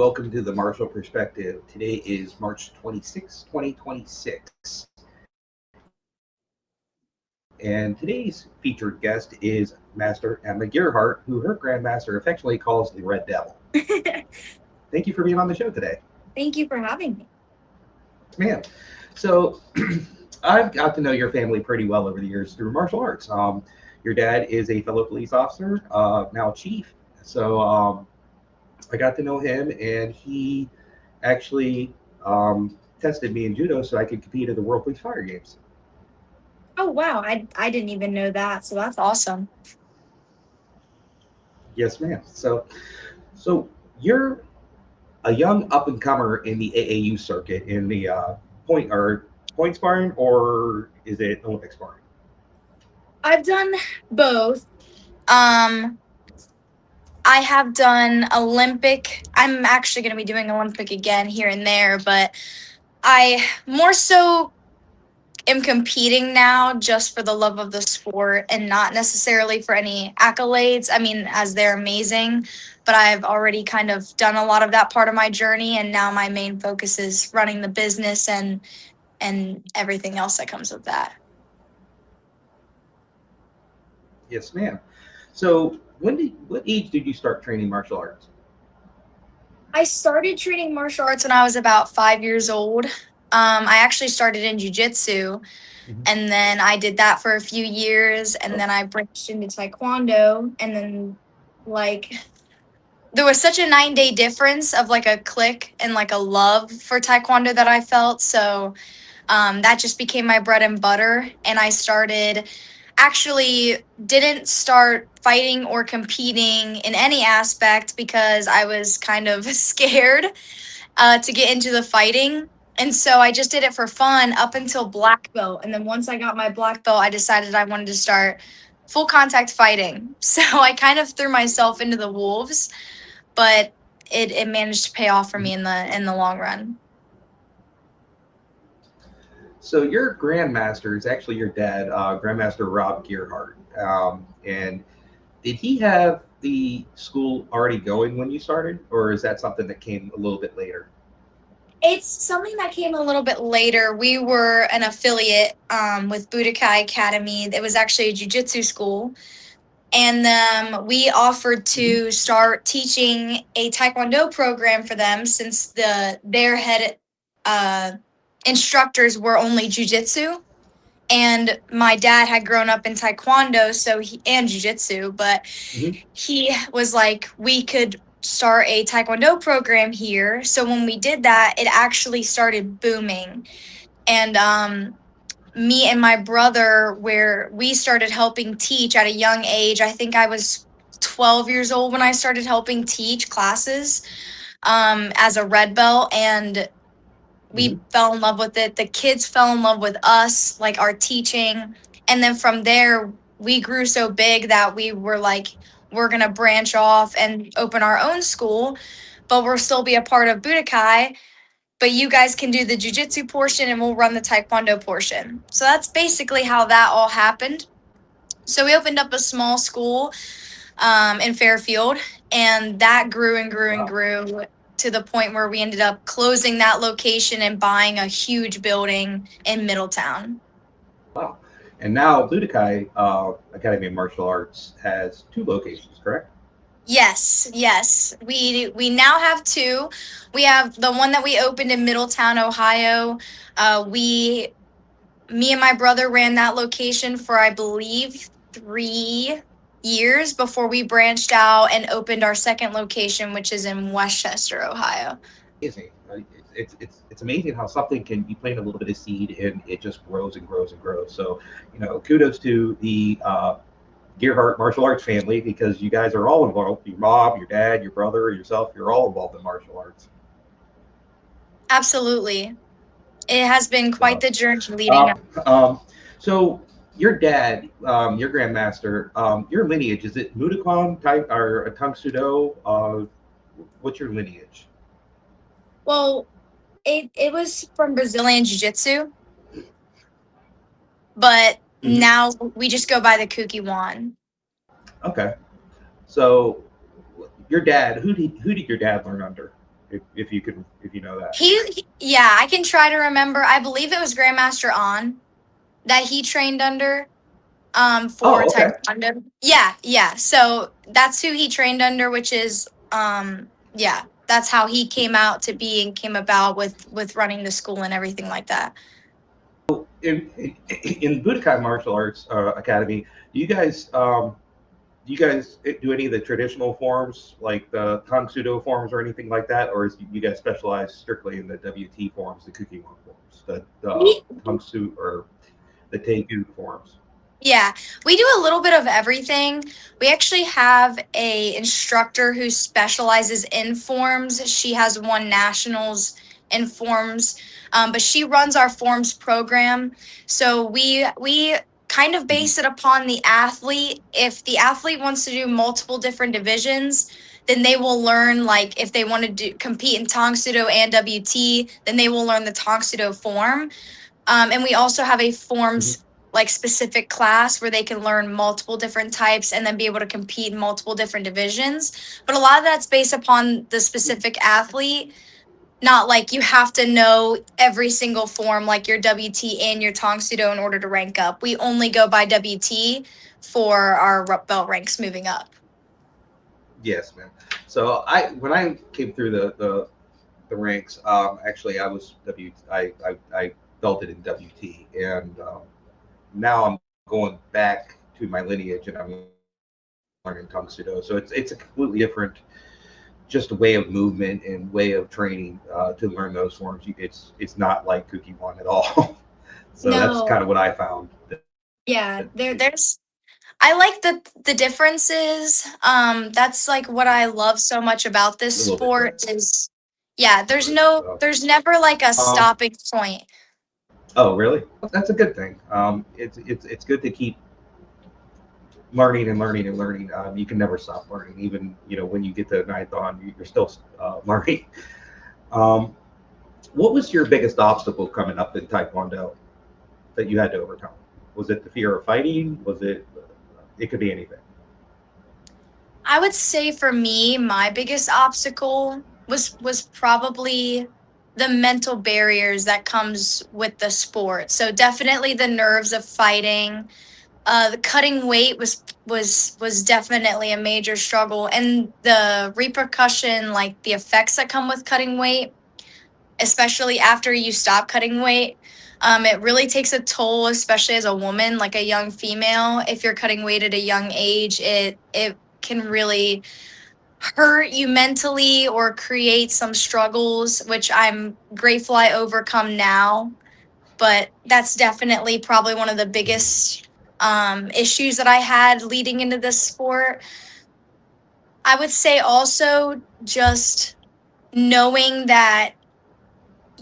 welcome to the Martial Perspective. Today is March 26, 2026. And today's featured guest is Master Emma Gerhardt, who her grandmaster affectionately calls the Red Devil. Thank you for being on the show today. Thank you for having me. Man, so I've got to know your family pretty well over the years through martial arts. Your dad is a fellow police officer, now chief. So I got to know him, and he actually tested me in judo so I could compete at the World Police Fire Games. Oh wow, I didn't even know that. So that's awesome. Yes, ma'am. So you're a young up and comer in the AAU circuit in the point sparring, or is it Olympic sparring? I've done both. Um I have done Olympic. I'm actually going to be doing Olympic again here and there, but I more so am competing now just for the love of the sport and not necessarily for any accolades. I mean, as they're amazing, but I've already kind of done a lot of that part of my journey, and now my main focus is running the business and everything else that comes with that. Yes, ma'am. So what age did you start training martial arts? I started training martial arts when I was about 5 years old. I actually started in jujitsu, Mhm. and then I did that for a few years, and then I branched into taekwondo, and then like there was such a 9 day difference of like a click and like a love for taekwondo that I felt. So that just became my bread and butter, and I started actually didn't start fighting or competing in any aspect because I was kind of scared to get into the fighting. And so I just did it for fun up until black belt. And then once I got my black belt, I decided I wanted to start full contact fighting. So I kind of threw myself into the wolves, but it managed to pay off for me in the long run. So your grandmaster is actually your dad, Grandmaster Rob Gerhardt. And did he have the school already going when you started, or is that something that came a little bit later? It's something that came a little bit later. We were an affiliate with Budokai Academy. It was actually a jujitsu school. And we offered Mhm. to start teaching a Taekwondo program for them since their head uh, instructors were only jujitsu. And my dad had grown up in Taekwondo, and jujitsu, but Mhm. he was like, we could start a Taekwondo program here. So when we did that, it actually started booming. And me and my brother, where we started helping teach at a young age. I think I was 12 years old when I started helping teach classes as a red belt, and we Mhm. fell in love with it. The kids fell in love with us, like our teaching. And then from there, we grew so big that we were like, we're going to branch off and open our own school, but we'll still be a part of Budokai. But you guys can do the jujitsu portion and we'll run the taekwondo portion. So that's basically how that all happened. So we opened up a small school in Fairfield, and that grew and grew and Wow. grew to the point where we ended up closing that location and buying a huge building in Middletown. Wow. And now Budokai Academy of Martial Arts has two locations, correct? Yes, yes. We now have two. We have the one that we opened in Middletown, Ohio. We Me and my brother ran that location for I believe 3 years before we branched out and opened our second location, which is in Westchester, Ohio. Amazing. It's amazing how something can you plant a little bit of seed and it just grows and grows and grows. So, kudos to the Gerhardt martial arts family because you guys are all involved. Your mom, your dad, your brother, yourself, you're all involved in martial arts. Absolutely. It has been quite So, the journey leading um, up. um, so your dad, your grandmaster, your lineage is it Mudakan type or a Tang Sudo? What's your lineage? Well, it was from Brazilian Jiu-Jitsu, but Hmm. now we just go by the Kuki Wan. Okay, so your dad, who did your dad learn under? if you can, if you know that. Yeah, I can try to remember. I believe it was Grandmaster On that he trained under for Oh, okay. Taekwondo. Yeah, yeah. So that's who he trained under, which is yeah, that's how he came out to be and came about with running the school and everything like that. In Budokai Martial Arts Academy, do you guys do you guys do any of the traditional forms like the Tang Sudo forms or anything like that, or is you guys specialize strictly in the WT forms, the Kukiwon forms, the We, Tang Su or the Taegu forms? yeah, we do a little bit of everything. We actually have a instructor who specializes in forms. She has won nationals in forms, but she runs our forms program. So we kind of Mhm. base it upon the athlete. If the athlete wants to do multiple different divisions, then they will learn, like if they want to do compete in Tong Sudo and WT, then they will learn the Tong Sudo form. And we also have a Mhm. forms like specific class where they can learn multiple different types and then be able to compete in multiple different divisions. But a lot of that's based upon the specific athlete, not like you have to know every single form like your WT and your Tong Sudo in order to rank up. We only go by WT for our belt ranks moving up. Yes, man. So when I came through the ranks, actually I was I belted in WT, and now I'm going back to my lineage and I'm learning Tang Sudo. So it's a completely different just way of movement and way of training to learn those forms. It's not like Kuki One at all. So that's kind of what I No, found. yeah, there's I like the differences. That's like what I love so much about A this little bit different. sport is, yeah, So, there's never like a stopping point. oh, really? That's a good thing. It's good to keep learning and learning and learning. You can never stop learning, even when you get to ninth on, you're still learning. Um, what was your biggest obstacle coming up in Taekwondo that you had to overcome? Was it the fear of fighting? Was it? It could be anything. I would say for me, my biggest obstacle was probably the mental barriers that comes with the sport. So definitely the nerves of fighting. The cutting weight was definitely a major struggle, and the repercussion, like the effects that come with cutting weight, especially after you stop cutting weight. It really takes a toll, especially as a woman, like a young female. If you're cutting weight at a young age, it can really hurt you mentally or create some struggles, which I'm grateful I overcome now. But that's definitely probably one of the biggest issues that I had leading into this sport. I would say also just knowing that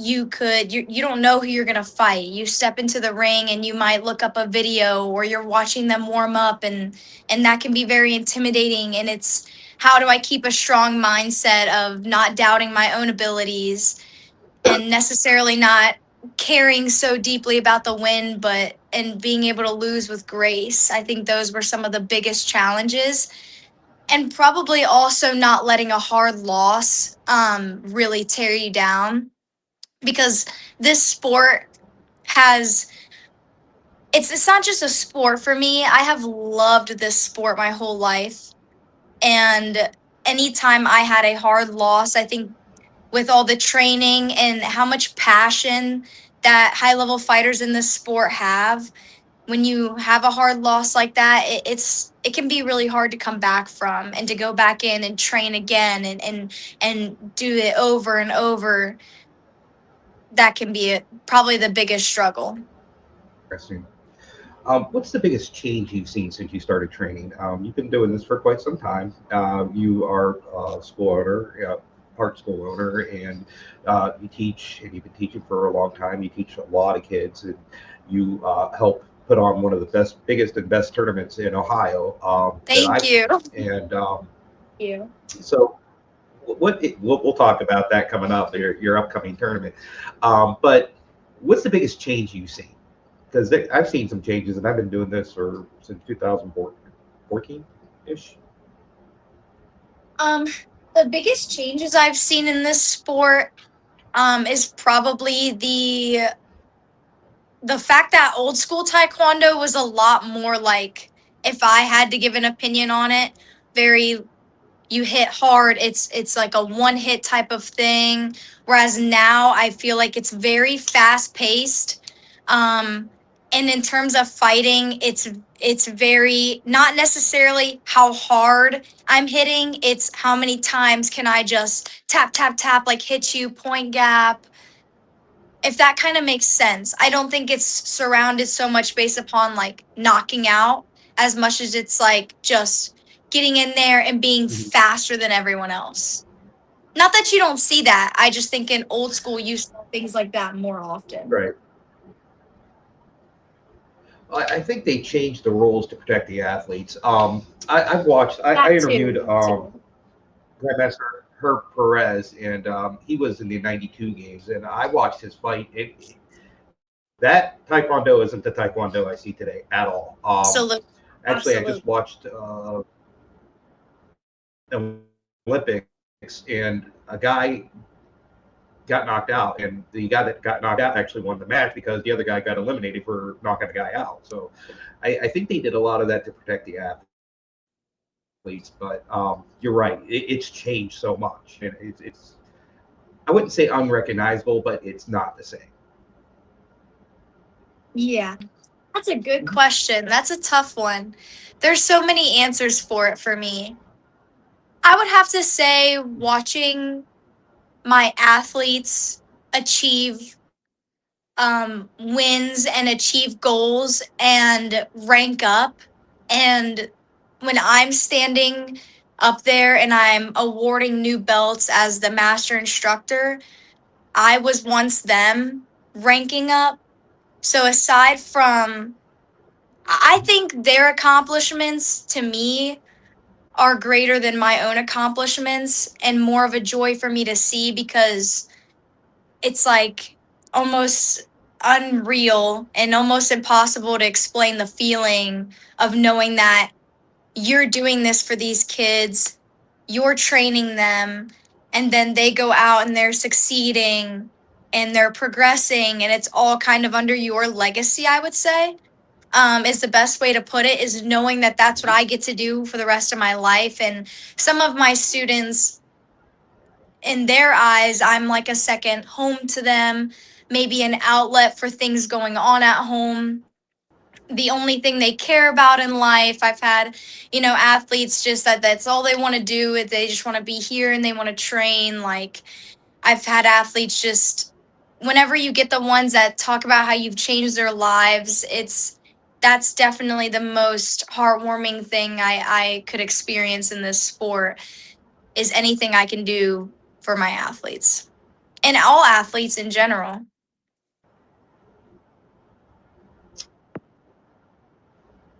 you don't know who you're going to fight. You step into the ring and you might look up a video or you're watching them warm up, and that can be very intimidating, and it's how do I keep a strong mindset of not doubting my own abilities and necessarily not caring so deeply about the win, but and being able to lose with grace. I think those were some of the biggest challenges, and probably also not letting a hard loss really tear you down, because this sport has it's not just a sport for me. I have loved this sport my whole life, and anytime I had a hard loss, I think with all the training and how much passion that high level fighters in this sport have, when you have a hard loss like that, it can be really hard to come back from and to go back in and train again and do it over and over. That can be probably the biggest struggle. Interesting. What's the biggest change you've seen since you started training? You've been doing this for quite some time. You are a school owner, part school owner, and you teach, and you've been teaching for a long time. You teach a lot of kids, and you help put on one of the biggest, and best tournaments in Ohio that Thank I've you. seen. Thank And you. so, we'll talk about that coming up, your upcoming tournament. But what's the biggest change you've seen? Because I've seen some changes, and I've been doing this since 2014 ish. Um, The biggest changes I've seen in this sport is probably the fact that old school taekwondo was a lot more like, if I had to give an opinion on it, very, you hit hard, it's like a one hit type of thing, whereas now I feel like it's very fast paced. um and in terms of fighting, it's very, not necessarily how hard I'm hitting, it's how many times can I just tap tap tap, like hit you point gap, if that kind of makes sense. I don't think it's surrounded so much based upon like knocking out as much as it's like just getting in there and being Mhm. faster than everyone else. Not that you don't see that. I just think in old school you saw things like that more often. Right. I think they changed the rules to protect the athletes. I've watched. I That interviewed too. That too. Grandmaster Herb Perez, and he was in the '92 games, and I watched his fight. That Taekwondo isn't the Taekwondo I see today at all. Absolutely. Actually, I just Absolutely. watched Olympics, and a guy got knocked out, and the guy that got knocked out actually won the match because the other guy got eliminated for knocking the guy out. So I think they did a lot of that to protect the athletes. But you're right, it's changed so much, and it's I wouldn't say unrecognizable, but it's not the same. Yeah. That's a good question. That's a tough one. There's so many answers for it for me. I would have to say watching my athletes achieve wins and achieve goals and rank up. And when I'm standing up there and I'm awarding new belts as the master instructor, I was once them ranking up. So aside from, I think their accomplishments to me are greater than my own accomplishments and more of a joy for me to see, because it's like almost unreal and almost impossible to explain the feeling of knowing that you're doing this for these kids, you're training them, and then they go out and they're succeeding and they're progressing, and it's all kind of under your legacy, I would say. Is the best way to put it, is knowing that that's what I get to do for the rest of my life. And some of my students, in their eyes, I'm like a second home to them, maybe an outlet for things going on at home. The only thing they care about in life. I've had, athletes just that's all they want to do, is they just want to be here and they want to train. Like, I've had athletes just, whenever you get the ones that talk about how you've changed their lives, that's definitely the most heartwarming thing I could experience in this sport, is anything I can do for my athletes and all athletes in general.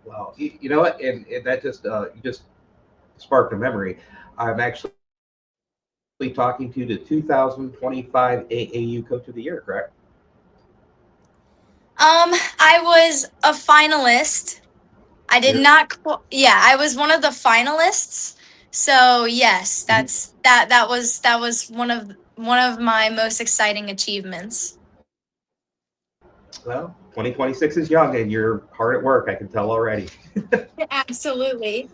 Well, you know what, and that just you just sparked a memory. I'm actually talking to the 2025 AAU Coach of the Year, correct? I was a finalist. I did Yes. not. Yeah, I was one of the finalists. So yes, Mhm. that was one of my most exciting achievements. Well, 2026 is young, and you're hard at work. I can tell already. Absolutely.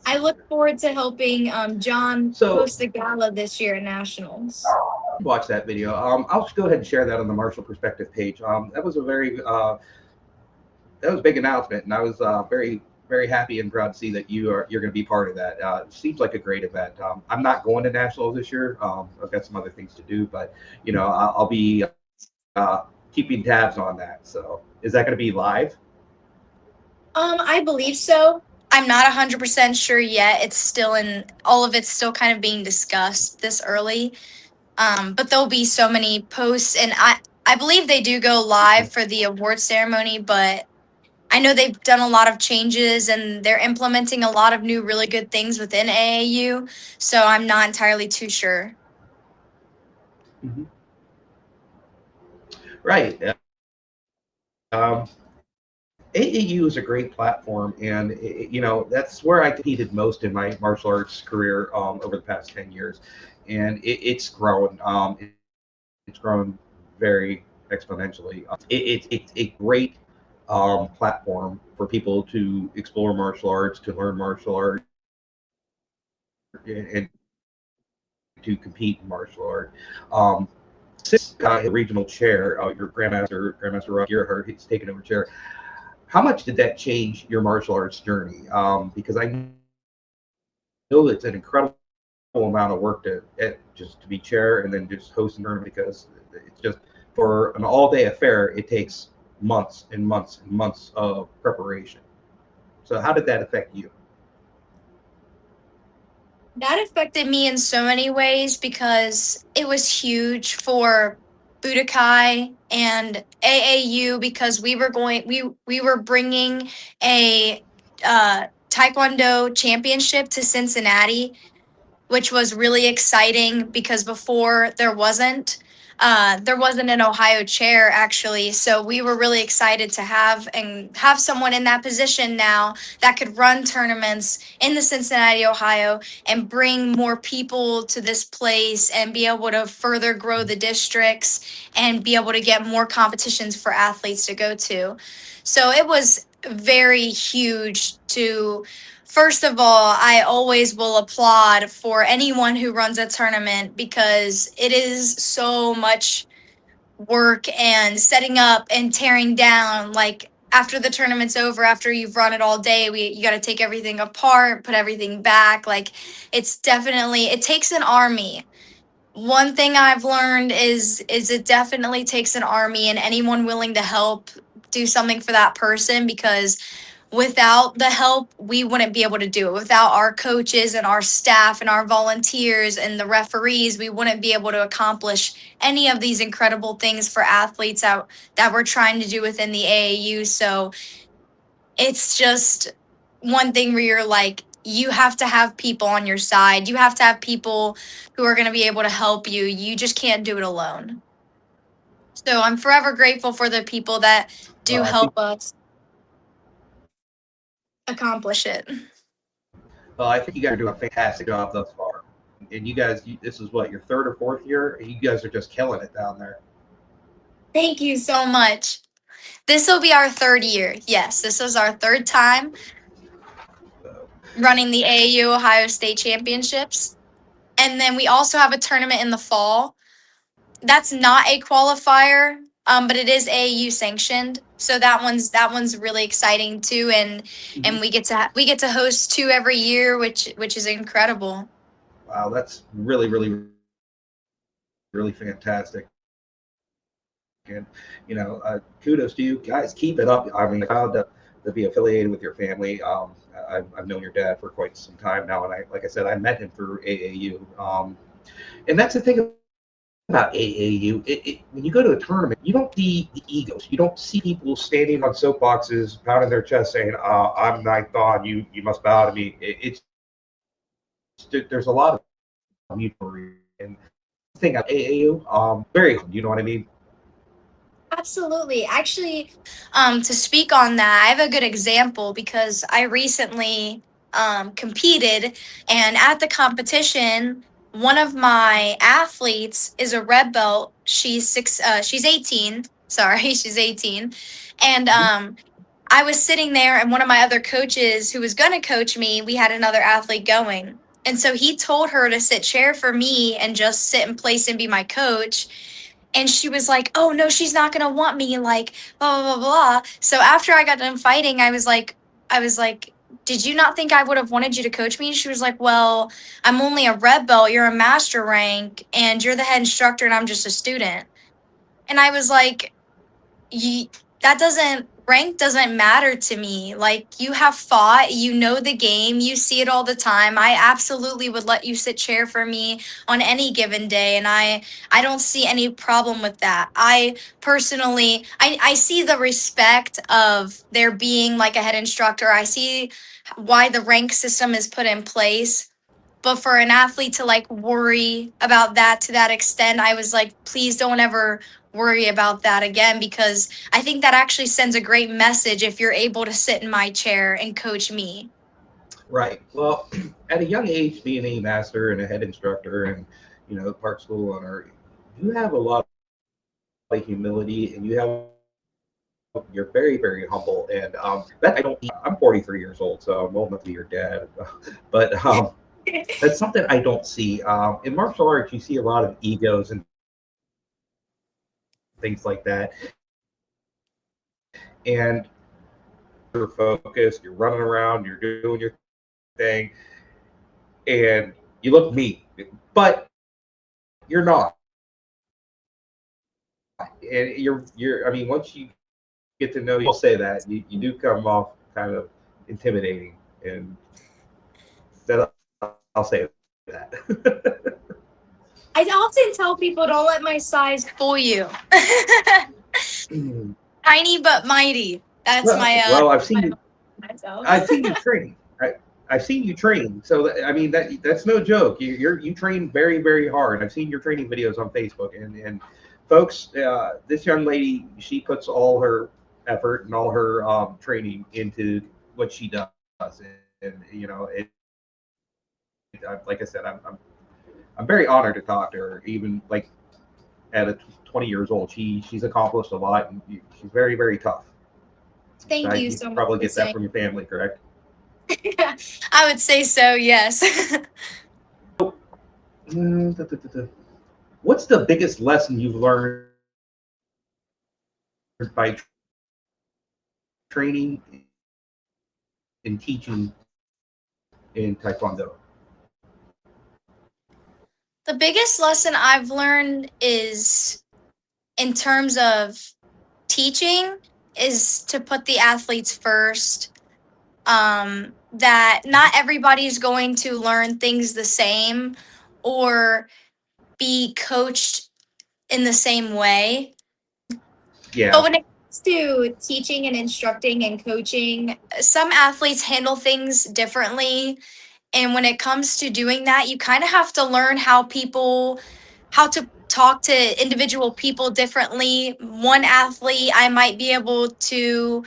I look forward to helping John So host the gala this year at Nationals. I did watch that video. I'll just go ahead and share that on the Marshall Perspective page. That was a very that was a big announcement, and I was very happy and proud to see that you're going to be part of that. It seems like a great event. I'm not going to nationals this year. I've got some other things to do, but I'll be keeping tabs on that. So is that going to be live? I believe so. I'm not 100% sure yet. It's still in, all of it's still kind of being discussed this early. But there'll be so many posts, and I believe they do go live for the award ceremony, but I know they've done a lot of changes and they're implementing a lot of new really good things within AAU, so I'm not entirely too sure. Mhm. Right. AAU is a great platform, and that's where I competed most in my martial arts career over the past 10 years, and it's grown. It's grown very exponentially. It's a great platform for people to explore martial arts, to learn martial art, and to compete in martial art. Since the regional chair, your Grandmaster Gerhardt, he's taken over chair. How much did that change your martial arts journey? Because I know it's an incredible amount of work just to be chair and then just host a tournament, because it's just for an all-day affair. It takes months and months and months of preparation. So how did that affect you? That affected me in so many ways because it was huge for Budokai and AAU because we were bringing a Taekwondo championship to Cincinnati, which was really exciting because before there wasn't an Ohio chair actually. So we were really excited to have someone in that position now that could run tournaments in the Cincinnati, Ohio, and bring more people to this place and be able to further grow the districts and be able to get more competitions for athletes to go to. So it was very huge to First of all, I always will applaud for anyone who runs a tournament because it is so much work and setting up and tearing down. Like after the tournament's over, after you've run it all day, you got to take everything apart, put everything back. Like it takes an army. One thing I've learned is it definitely takes an army and anyone willing to help do something for that person because without the help, we wouldn't be able to do it. Without our coaches and our staff and our volunteers and the referees, we wouldn't be able to accomplish any of these incredible things for athletes that we're trying to do within the AAU. So it's just one thing where you're like, you have to have people on your side. You have to have people who are going to be able to help you. You just can't do it alone. So I'm forever grateful for the people that do I think help us accomplish it. I think you guys are doing a fantastic job thus far, and this is what, your third or fourth year. You guys are just killing it down there. Thank you so much. This will be our third year. Yes, this is our third time So, running the AAU Ohio State Championships. And then we also have a tournament in the fall. That's not a qualifier, but it is AAU sanctioned. So that one's really exciting too. And we get to host two every year, which is incredible. wow, that's really fantastic. And kudos to you guys. Keep it up. I mean, proud to be affiliated with your family. I've known your dad for quite some time now, and like I said, I met him through AAU. And that's the thing about AAU. When you go to a tournament, you don't see the egos. You don't see people standing on soapboxes, pounding their chest, saying, "I'm ninth on. You must bow to me." There's a lot of mutual respect, and that's the thing about AAU. Very, you know what I mean? Absolutely. Actually, to speak on that, I have a good example because I recently competed, and at the competition, one of my athletes is a red belt. She's 18. Sorry, she's 18, and I was sitting there, and one of my other coaches, who was gonna coach me, we had another athlete going, and so he told her to sit chair for me and just sit in place and be my coach, and she was like, "Oh no, she's not gonna want me." Like blah blah blah blah. So after I got done fighting, I was like, "Did you not think I would have wanted you to coach me?" And she was like, "Well, I'm only a red belt. You're a master rank, and you're the head instructor, and I'm just a student." And I was like, you that doesn't rank doesn't matter to me. Like you have fought, you know the game, you see it all the time. I absolutely would let you sit chair for me on any given day, and I don't see any problem with that. I personally I see the respect of there being like a head instructor. I see why the rank system is put in place. But for an athlete to like worry about that to that extent, I was like, please don't ever worry about that again, because I think that actually sends a great message if you're able to sit in my chair and coach me. Right. Well, at a young age, being a master and a head instructor, and the park school owner, you have a lot of humility, and you're very, very humble. And that I don't see. I'm 43 years old, so I'm old enough to be your dad. But that's something I don't see. In martial arts, you see a lot of egos and things like that, and you're focused, you're running around, you're doing your thing, and you look mean, but you're not. And I mean, once you get to know, you'll say that you do come off kind of intimidating, and that I'll say that. I often tell people, don't let my size fool you. Tiny but mighty. That's Well, my my myself. I've seen you train. I've seen you train. So I mean that's no joke. You train very very hard. I've seen your training videos on Facebook, and folks, this young lady, she puts all her effort and all her training into what she does, and like I said, I'm very honored to talk to her. Even like at 20 years old, she's accomplished a lot, and she's very very tough. Thank You you so probably much get for that from saying. your family, correct? I would say so, yes. What's the biggest lesson you've learned by training and teaching in Taekwondo? The biggest lesson I've learned is in terms of teaching is to put the athletes first. That not everybody's going to learn things the same or be coached in the same way. But Yeah, when it comes to teaching and instructing and coaching, some athletes handle things differently. And when it comes to doing that, you kind of have to learn how to talk to individual people differently. One athlete, I might be able to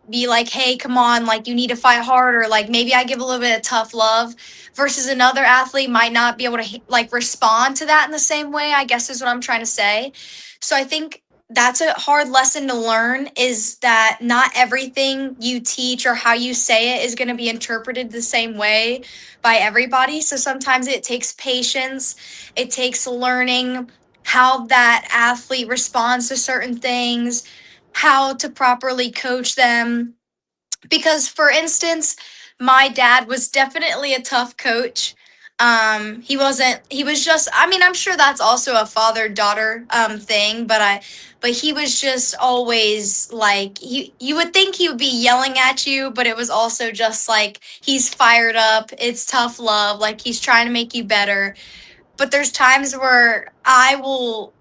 be like, hey, come on, like you need to fight harder. Like maybe I give a little bit of tough love versus another athlete might not be able to like respond to that in the same way, I guess is what I'm trying to say. So I think that's a hard lesson to learn is that not everything you teach or how you say it is going to be interpreted the same way by everybody. So sometimes it takes patience, it takes learning how that athlete responds to certain things, how to properly coach them. Because, for instance, my dad was definitely a tough coach. He wasn't, he was just, I mean, I'm sure that's also a father daughter thing, but he was just always like, you would think he would be yelling at you, but it was also just like, he's fired up. It's tough love. Like, he's trying to make you better, but there's times where I will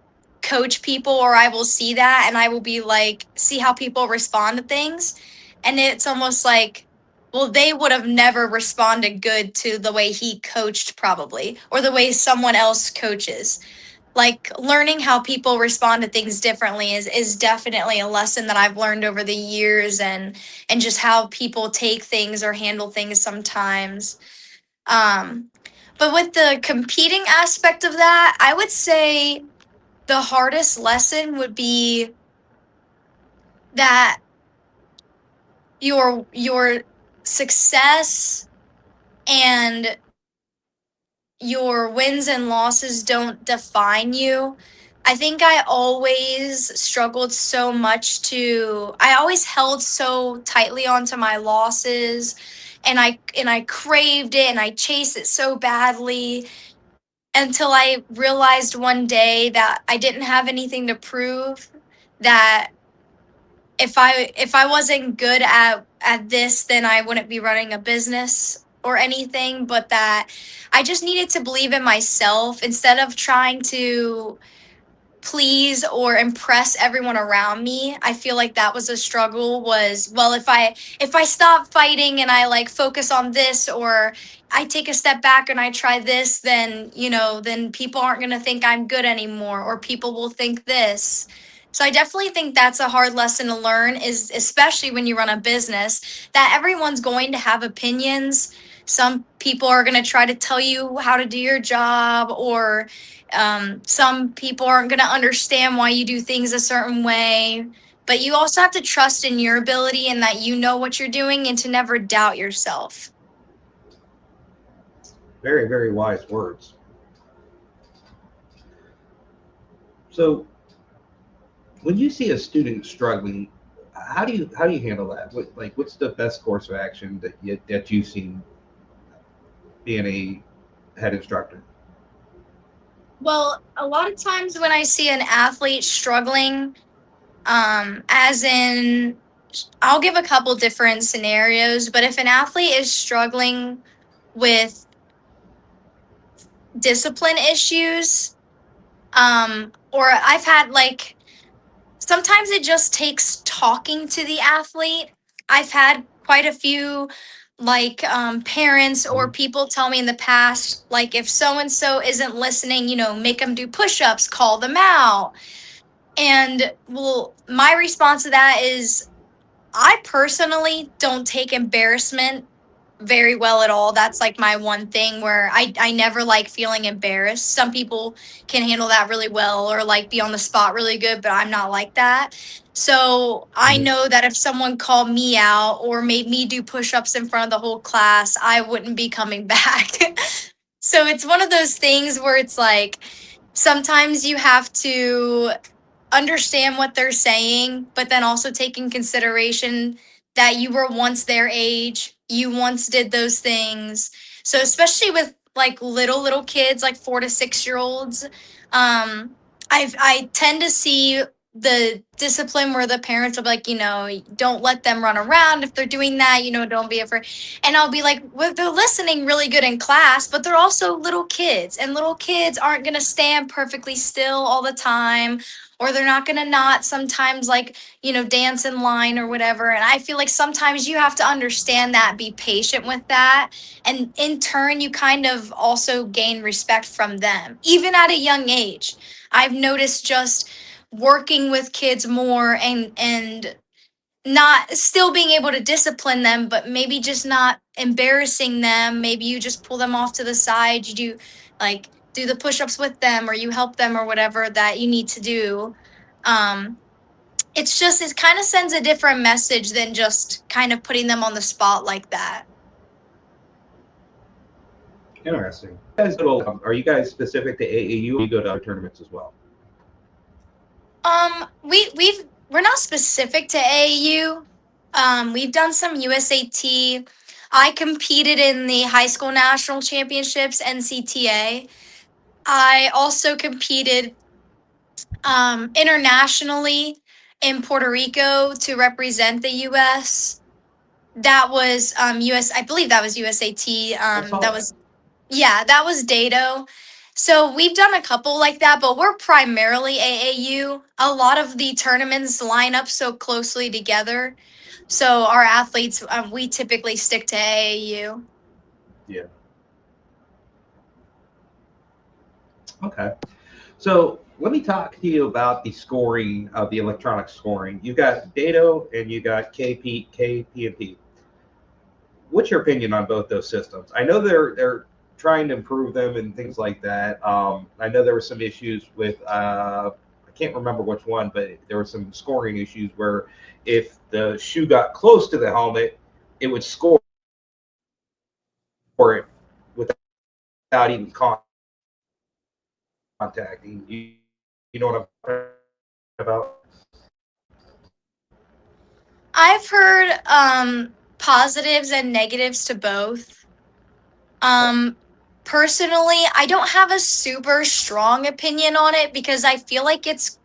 coach people or I will see that and I will be like, see how people respond to things. And it's almost like, well, they would have never responded good to the way he coached, probably, or the way someone else coaches. Like learning how people respond to things differently is definitely a lesson that I've learned over the years, and just how people take things or handle things sometimes. Um, but with the competing aspect of that, I would say the hardest lesson would be that your success and your wins and losses don't define you. I think I always struggled so much I always held so tightly onto my losses, and I craved it and I chased it so badly until I realized one day that I didn't have anything to prove, that if I wasn't good at this, then I wouldn't be running a business or anything, but that I just needed to believe in myself instead of trying to please or impress everyone around me. I feel like that was a struggle. Was, well, if I stop fighting and I like focus on this, or I take a step back and I try this, then, then people aren't going to think I'm good anymore, or people will think this. So I definitely think that's a hard lesson to learn, is especially when you run a business, that everyone's going to have opinions. Some people are going to try to tell you how to do your job, or some people aren't going to understand why you do things a certain way. But you also have to trust in your ability and that you know what you're doing, and to never doubt yourself. Very, very wise words. So, when you see a student struggling, how do you handle that? What's the best course of action that you've seen being a head instructor? Well, a lot of times when I see an athlete struggling, as in, I'll give a couple different scenarios, but if an athlete is struggling with discipline issues, or I've had like, sometimes it just takes talking to the athlete. I've had quite a few like parents or Mhm. people tell me in the past, like, if so and so isn't listening, make them do push-ups, call them out. And well, my response to that is, I personally don't take embarrassment very well at all. That's like my one thing where I never like feeling embarrassed. Some people can handle that really well, or like be on the spot really good, but I'm not like that. So I Mhm. know that if someone called me out or made me do push ups in front of the whole class, I wouldn't be coming back. So it's one of those things where it's like, sometimes you have to understand what they're saying, but then also take in consideration that you were once their age, you once did those things. So especially with like little kids, like 4 to 6 year olds, I tend to see the discipline where the parents will be like, don't let them run around if they're doing that, don't be afraid. And I'll be like, well, they're listening really good in class, but they're also little kids, and little kids aren't going to stand perfectly still all the time, or they're not going to not sometimes, like, dance in line or whatever. And I feel like sometimes you have to understand that, be patient with that, and in turn you kind of also gain respect from them even at a young age. I've noticed just working with kids more, and not still being able to discipline them, but maybe just not embarrassing them. Maybe you just pull them off to the side. You do, like, do the push-ups with them, or you help them, or whatever that you need to do. Um, it's just, it kind of sends a different message than just kind of putting them on the spot like that. Interesting. Are you guys specific to AAU, or you go to other tournaments as well? We're not specific to AAU. We've done some USAT. I competed in the high school national championships, NCTA. I also competed internationally in Puerto Rico to represent the US. That was I believe that was USAT. I saw That that. was, yeah, that was Dado. So we've done a couple like that, but we're primarily AAU. A lot of the tournaments line up so closely together. So our athletes, we typically stick to AAU. Yeah. Okay. So let me talk to you about the scoring of the electronic scoring. You got Dado and you got KPMP. What's your opinion on both those systems? I know they're trying to improve them and things like that. I know there were some issues with I can't remember which one, but there were some scoring issues where if the shoe got close to the helmet, it would score it without even contacting. You know what I'm talking about? I've heard positives and negatives to both. Um, Personally, I don't have a super strong opinion on it, because I feel like it's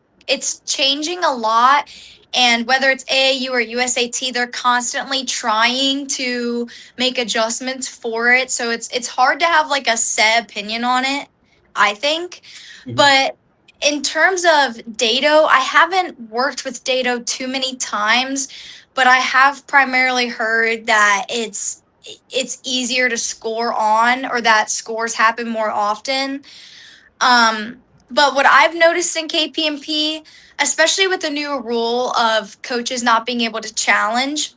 changing a lot, and whether it's AAU or USAT, they're constantly trying to make adjustments for it. So it's hard to have like a set opinion on it, I think. Mhm. But In terms of Dado, I haven't worked with Dado too many times, but I have primarily heard that it's easier to score on, or that scores happen more often. But what I've noticed in KPMP, especially with the new rule of coaches not being able to challenge,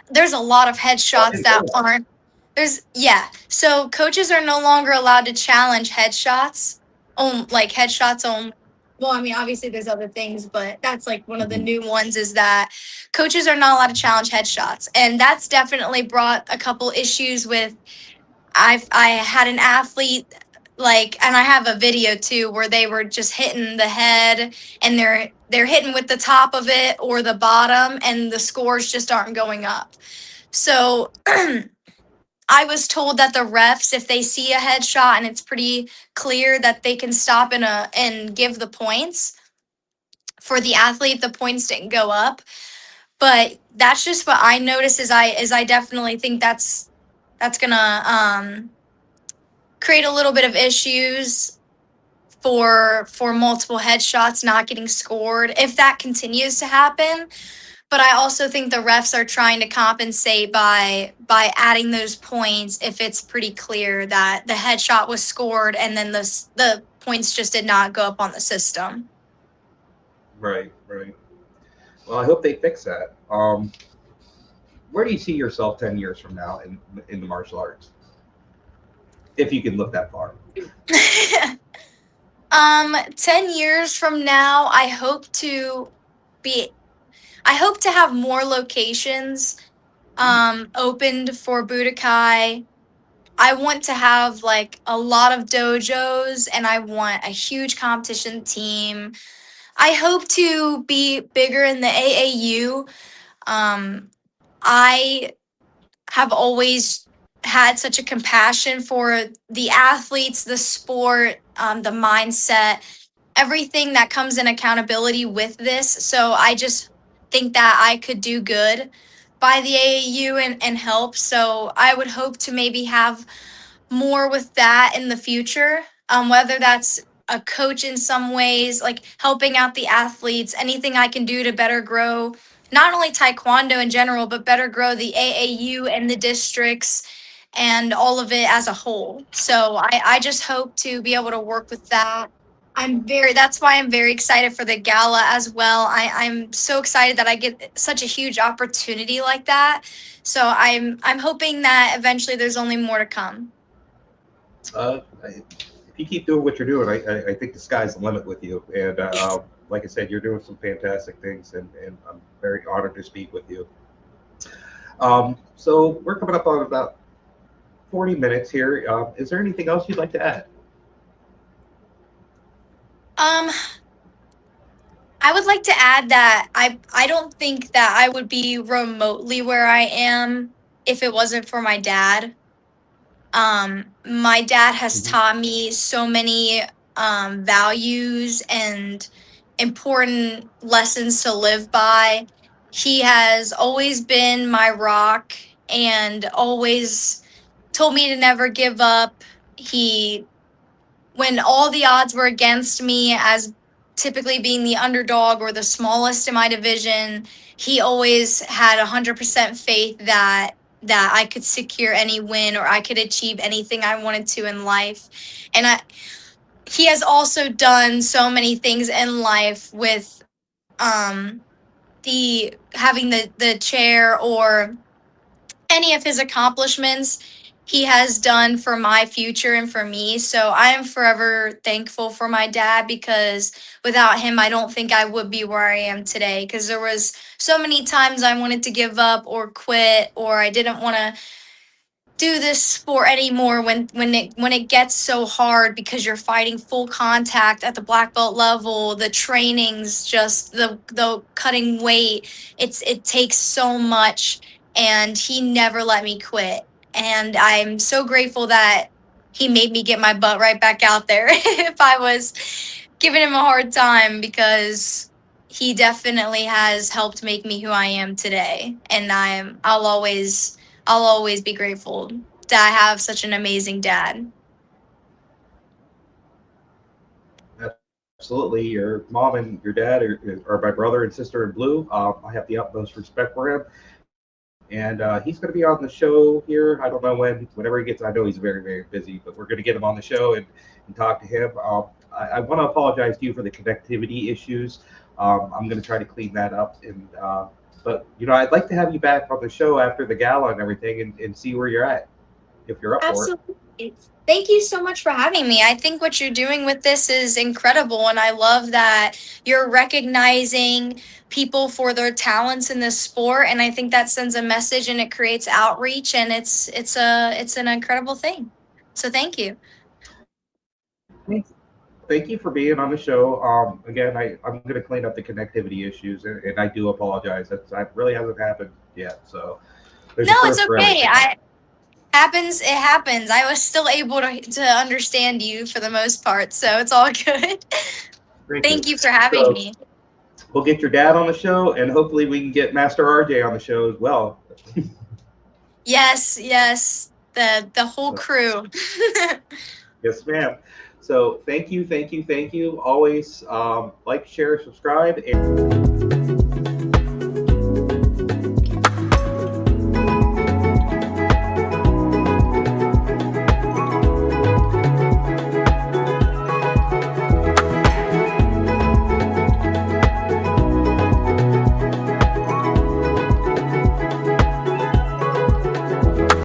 there's a lot of Oh, I headshots didn't know that that. aren't there's yeah. So coaches are no longer allowed to challenge headshots on like headshots on well, I mean obviously there's other things, but that's like one of the Mhm. new ones is that coaches are not allowed to challenge headshots. And that's definitely brought a couple issues with I had an athlete like and I have a video too where they were just hitting the head and they're hitting with the top of it or the bottom and the scores just aren't going up. So I was told that the refs, if they see a headshot and it's pretty clear that they can stop and give the points for the athlete, the points didn't go up. But that's just what I noticed. Is I definitely think that's gonna create a little bit of issues for multiple headshots not getting scored if that continues to happen. But I also think the refs are trying to compensate by adding those points if it's pretty clear that the headshot was scored and then the points just did not go up on the system. Right, right. Well, I hope they fix that. Where do you see yourself 10 years from now in the martial arts, if you can look that far? 10 years from now, be I hope to have more locations opened for Budokai. I want to have like a lot of dojos and I want a huge competition team. I hope to be bigger in the AAU. Um, I have always had such a compassion for the athletes, the sport, the mindset, everything that comes in accountability with this. So I just think that I could do good by the AAU and help. So I would hope to maybe have more with that in the future. Whether that's a coach in some ways, like helping out the athletes, anything I can do to better grow not only Taekwondo in general, but better grow the AAU and the districts and all of it as a whole. So I just hope to be able to work with that. That's why I'm very excited for the gala as well. I'm so excited that I get such a huge opportunity like that. So I'm hoping that eventually there's only more to come. If you keep doing what you're doing, I think the sky's the limit with you. And like I said, you're doing some fantastic things, and I'm very honored to speak with you. So we're coming up on about 40 minutes here. Is there anything else you'd like to add? Um, I would like to add that I don't think that I would be remotely where I am if it wasn't for my dad. My dad has Mhm. taught me so many values and important lessons to live by. He has always been my rock and always told me to never give up. He when all the odds were against me as typically being the underdog or the smallest in my division, he always had 100% faith that I could secure any win or I could achieve anything I wanted to in life. And he has also done so many things in life with um the having the chair or any of his accomplishments he has done for my future and for me. So I am forever thankful for my dad because without him, I don't think I would be where I am today. Because there was so many times I wanted to give up or quit, or I didn't want to do this sport anymore when it gets so hard because you're fighting full contact at the black belt level, the trainings, just the cutting weight, it takes so much, and he never let me quit, and I'm so grateful that he made me get my butt right back out there if I was giving him a hard time, because he definitely has helped make me who I am today, and I'll always be grateful that I have such an amazing dad. That's awesome. absolutely. Your mom and your dad are my brother and sister in blue. I have the utmost respect for him. And he's going to be on the show here. I don't know when, whenever he gets. I know he's very, very busy, but we're going to get him on the show and talk to him. I want to apologize to you for the connectivity issues. I'm going to try to clean that up. But I'd like to have you back on the show after the gala and everything, and see where you're at if you're up for it. Absolutely. Thank you so much for having me. I think what you're doing with this is incredible, and I love that you're recognizing people for their talents in this sport, and I think that sends a message and it creates outreach, and it's an incredible thing. So thank you. Thank you for being on the show. Again, I'm going to clean up the connectivity issues, and I do apologize. That really hasn't happened yet. So there's No, a it's first for okay. everything. I happens. It happens. I was still able to understand you for the most part, so it's all good. Thank you. Thank you for having So me. we'll get your dad on the show, and hopefully we can get Master RJ on the show as well. Yes, yes. The whole So, crew. yes, ma'am. So thank you, thank you, thank you. Always like, share, subscribe, and